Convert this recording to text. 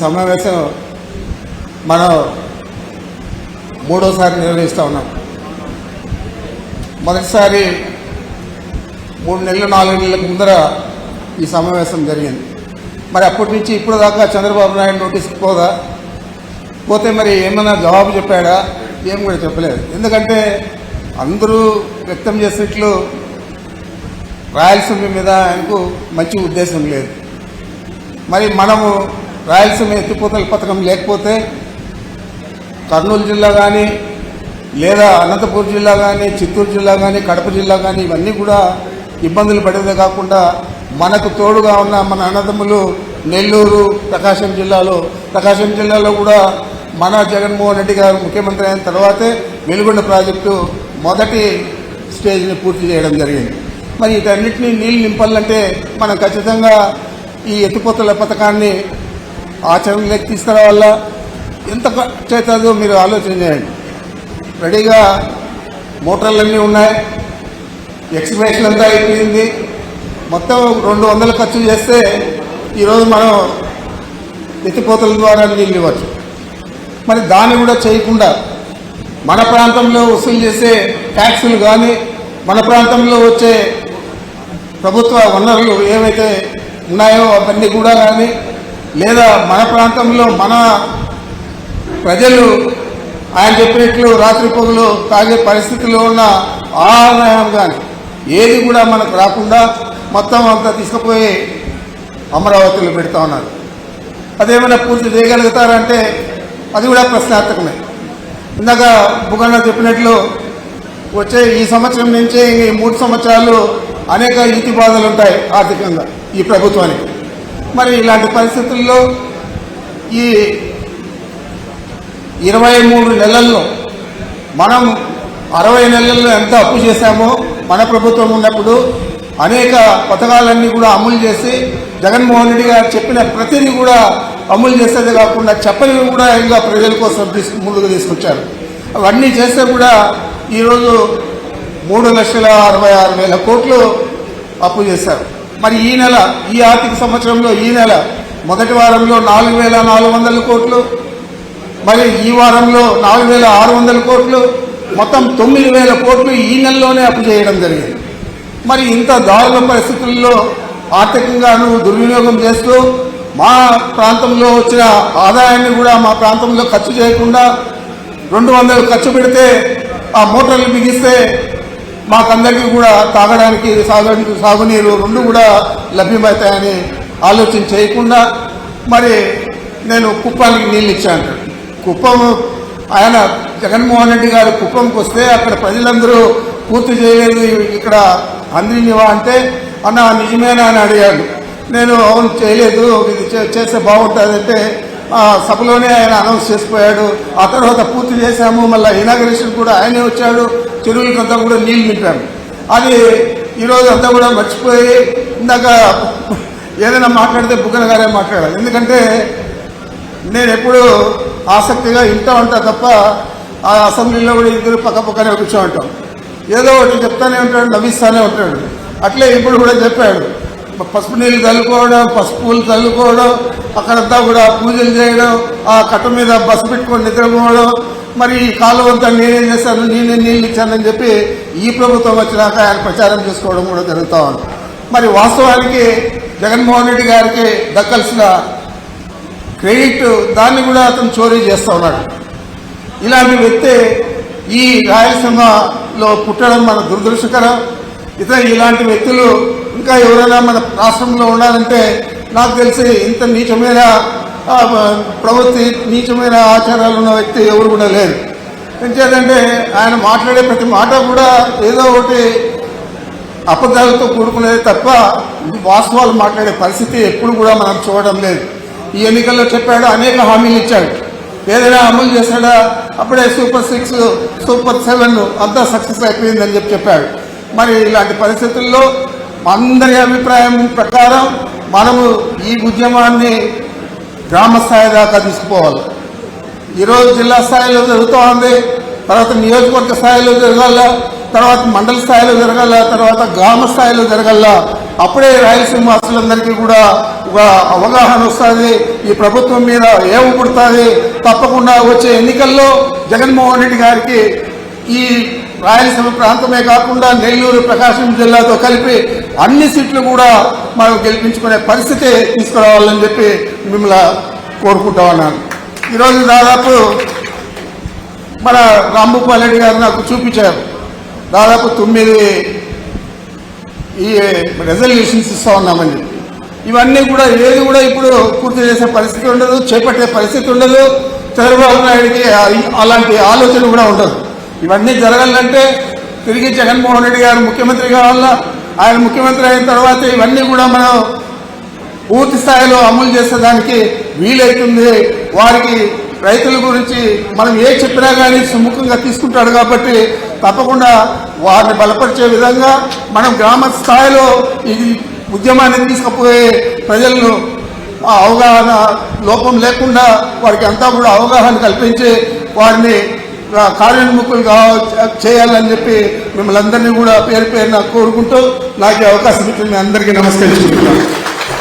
సమావేశం మనం మూడోసారి నిర్వహిస్తూ ఉన్నాం. మొదటిసారి 3 నెలలు 4 నెలలకు ముందర ఈ సమావేశం జరిగింది. మరి అప్పటి నుంచి ఇప్పుడు దాకా చంద్రబాబు నాయుడు నోటీస్కి పోతే మరి ఏమైనా జవాబు చెప్పాడా? ఏం కూడా చెప్పలేదు. ఎందుకంటే అందరూ వ్యక్తం చేసినట్లు రాయలసీమ మీద ఆయనకు మంచి ఉద్దేశం లేదు. మరి మనము రాయలసీమ ఎత్తిపోతల పథకం లేకపోతే కర్నూలు జిల్లా కానీ లేదా అనంతపురం జిల్లా కానీ చిత్తూరు జిల్లా కానీ కడప జిల్లా కానీ ఇవన్నీ కూడా ఇబ్బందులు పడేదే కాకుండా మనకు తోడుగా ఉన్న మన అన్నదమ్ములు నెల్లూరు ప్రకాశం జిల్లాలో కూడా మన జగన్మోహన్ రెడ్డి గారు ముఖ్యమంత్రి అయిన తర్వాతే వెలుగొండ ప్రాజెక్టు మొదటి స్టేజ్ని పూర్తి చేయడం జరిగింది. మరి వీటన్నిటినీ నీళ్లు నింపాలంటే మనం ఖచ్చితంగా ఈ ఎత్తిపోతల పథకాన్ని ఆచరణలోకి తీసుకురావాలా. ఎంత చేతుందో మీరు ఆలోచన చేయండి. రెడీగా మోటార్లన్నీ ఉన్నాయి, ఎక్స్ప్రెషన్ అంతా అయిపోయింది. మొత్తం 200 ఖర్చు చేస్తే ఈరోజు మనం ఎత్తిపోతల ద్వారా నీళ్ళు ఇవ్వచ్చు. మరి దాన్ని కూడా చేయకుండా మన ప్రాంతంలో వసూలు చేసే ట్యాక్సులు కానీ మన ప్రాంతంలో వచ్చే ప్రభుత్వ వనరులు ఏవైతే ఉన్నాయో అవన్నీ కూడా కానీ లేదా మన ప్రాంతంలో మన ప్రజలు ఆయన చెప్పినట్లు రాత్రి పొగలు తాగే పరిస్థితిలో ఉన్న ఆదాయం కానీ ఏది కూడా మనకు రాకుండా మొత్తం అంతా తీసుకుపోయి అమరావతిలో పెడతా ఉన్నారు. అదేమైనా పూర్తి చేయగలుగుతారంటే అది కూడా ప్రశ్నార్థకమే. ఇందాక బుగన్న చెప్పినట్లు వచ్చే ఈ సంవత్సరం నుంచే ఈ 3 సంవత్సరాలు అనేక ఈతి బాధలు ఉంటాయి ఆర్థికంగా ఈ ప్రభుత్వానికి. మరి ఇలాంటి పరిస్థితుల్లో ఈ 23 నెలల్లో మనం 60 నెలల్లో ఎంత అప్పు చేశామో మన ప్రభుత్వం ఉన్నప్పుడు అనేక పథకాలన్నీ కూడా అమలు చేసి జగన్మోహన్ రెడ్డి గారు చెప్పిన ప్రతిదీ కూడా అమలు చేసేదే కాకుండా చెప్పనివి కూడా ఇంకా ప్రజల కోసం ముందుకు తీసుకొచ్చారు. అవన్నీ చేస్తే కూడా ఈరోజు 3,66,000 కోట్లు అప్పు చేశారు. మరి ఈ ఆర్థిక సంవత్సరంలో ఈ నెల మొదటి వారంలో 4,400 కోట్లు, మరి ఈ వారంలో 4,600 కోట్లు, మొత్తం 9,000 కోట్లు ఈ నెలలోనే అప్పు చేయడం జరిగింది. మరి ఇంత దారుణ పరిస్థితుల్లో ఆర్థికంగాను దుర్వినియోగం చేస్తూ మా ప్రాంతంలో వచ్చిన ఆదాయాన్ని కూడా మా ప్రాంతంలో ఖర్చు చేయకుండా 200 ఖర్చు పెడితే ఆ మోటార్లు బిగిస్తే మాకందరికీ కూడా తాగడానికి సాగునీరు 2 కూడా లభ్యమవుతాయని ఆలోచన చేయకుండా మరి నేను కుప్పానికి నీళ్ళు ఇచ్చాను. కుప్పం ఆయన జగన్మోహన్ రెడ్డి గారు కుప్పంకి వస్తే అక్కడ ప్రజలందరూ పూర్తి చేయలేదు, ఇక్కడ అందినివా అంటే అన్న నిజమేనా అని అడిగాడు. నేను అవును చేయలేదు, ఇది చేస్తే బాగుంటుందంటే సభలోనే ఆయన అనౌన్స్ చేసిపోయాడు. ఆ తర్వాత పూర్తి చేశాము, మళ్ళీ ఇనాగరేషన్ కూడా ఆయనే వచ్చాడు, చెరువులకంతా కూడా నీళ్లు నింపాము. అది ఈరోజు అంతా కూడా మర్చిపోయి ఇందాక ఏదైనా మాట్లాడితే బుగ్గన గారే మాట్లాడాలి. ఎందుకంటే నేను ఎప్పుడు ఆసక్తిగా వింటూ ఉంటా తప్ప ఆ అసెంబ్లీలో కూడా ఇద్దరు పక్కనే కూర్చో ఉంటాం. ఏదో ఒకటి చెప్తానే ఉంటాడు, నవ్విస్తానే ఉంటాడు. అట్లే ఇప్పుడు కూడా చెప్పాడు, పసుపు నీళ్ళు చల్లుకోవడం, పసుపు పూలు చల్లుకోవడం, అక్కడంతా కూడా పూజలు చేయడం, ఆ కట్ట మీద బస్సు పెట్టుకొని నిద్రపోవడం, మరి ఈ కాలువ అంతా నేనేం చేశాను, నేనే నీళ్ళు ఇచ్చానని చెప్పి ఈ ప్రభుత్వం వచ్చినాక ఆయన ప్రచారం చేసుకోవడం కూడా జరుగుతూ ఉంది. మరి వాస్తవానికి జగన్మోహన్ రెడ్డి గారికి దక్కాల్సిన క్రెడిట్ దాన్ని కూడా అతను చోరీ చేస్తూ ఉన్నాడు. ఇలాంటి వ్యక్తి ఈ రాయలసీమలో పుట్టడం మన దురదృష్టకరం. ఇలాంటి వ్యక్తులు ఇంకా ఎవరైనా మన రాష్ట్రంలో ఉండాలంటే నాకు తెలిసి ఇంత నీచమైన ప్రవృత్తి, నీచమైన ఆచారాలు ఉన్న వ్యక్తి ఎవరు కూడా లేరు. ఎందుకంటే ఆయన మాట్లాడే ప్రతి మాట కూడా ఏదో ఒకటి అబద్ధాలతో కూడుకునేది తప్ప వాస్తవాలు మాట్లాడే పరిస్థితి ఎప్పుడు కూడా మనం చూడడం లేదు. ఈ ఎన్నికల్లో చెప్పాడు, అనేక హామీలు ఇచ్చాడు, ఏదైనా అమలు చేశాడా? అప్పుడే సూపర్ 6, సూపర్ 7 అంతా సక్సెస్ అయిపోయిందని చెప్పాడు. మరి ఇలాంటి పరిస్థితుల్లో అందరి అభిప్రాయం ప్రకారం మనము ఈ ఉద్యమాన్ని గ్రామ స్థాయి దాకా తీసుకుపోవాలి. ఈరోజు జిల్లా స్థాయిలో జరుగుతూ ఉంది, తర్వాత నియోజకవర్గ స్థాయిలో జరగాల, తర్వాత మండల స్థాయిలో జరగాల, తర్వాత గ్రామ స్థాయిలో జరగాల. అప్పుడే రాయలసీమ వాసులందరికీ కూడా ఒక అవగాహన వస్తుంది, ఈ ప్రభుత్వం మీద ఏం పుడుతుంది. తప్పకుండా వచ్చే ఎన్నికల్లో జగన్మోహన్ రెడ్డి గారికి ఈ రాయలసీమ ప్రాంతమే కాకుండా నెల్లూరు, ప్రకాశం జిల్లాతో కలిపి అన్ని సీట్లు కూడా మనం గెలిపించుకునే పరిస్థితి తీసుకురావాలని చెప్పి మిమ్మల్ని కోరుకుంటా ఉన్నాను. ఈరోజు దాదాపు మన రాంభూపాల్ రెడ్డి గారు నాకు చూపించారు, దాదాపు 9 ఈ రెజల్యూషన్స్ ఇస్తా ఉన్నామని. ఇవన్నీ కూడా ఏది కూడా ఇప్పుడు పూర్తి చేసే పరిస్థితి ఉండదు, చేపట్టే పరిస్థితి ఉండదు. చంద్రబాబు నాయుడికి అలాంటి ఆలోచన కూడా ఉండదు. ఇవన్నీ జరగాలంటే తిరిగి జగన్మోహన్ రెడ్డి గారు ముఖ్యమంత్రి కావాలా. ఆయన ముఖ్యమంత్రి అయిన తర్వాత ఇవన్నీ కూడా మనం పూర్తి స్థాయిలో అమలు చేసేదానికి వీలైతుంది. వారికి రైతుల గురించి మనం ఏ చెప్పినా కానీ సుముఖంగా తీసుకుంటాడు కాబట్టి తప్పకుండా వారిని బలపరిచే విధంగా మనం గ్రామ స్థాయిలో ఈ ఉద్యమాన్ని తీసుకుపోయే ప్రజలను అవగాహన లోపం లేకుండా వారికి అంతా కూడా అవగాహన కల్పించి వారిని కార్యోన్ముఖులు చేయాలని చెప్పి మిమ్మల్ని అందరినీ కూడా పేరు పేరున కోరుకుంటూ నాకు అవకాశం ఇచ్చింది. అందరికీ నమస్కరిస్తున్నాను.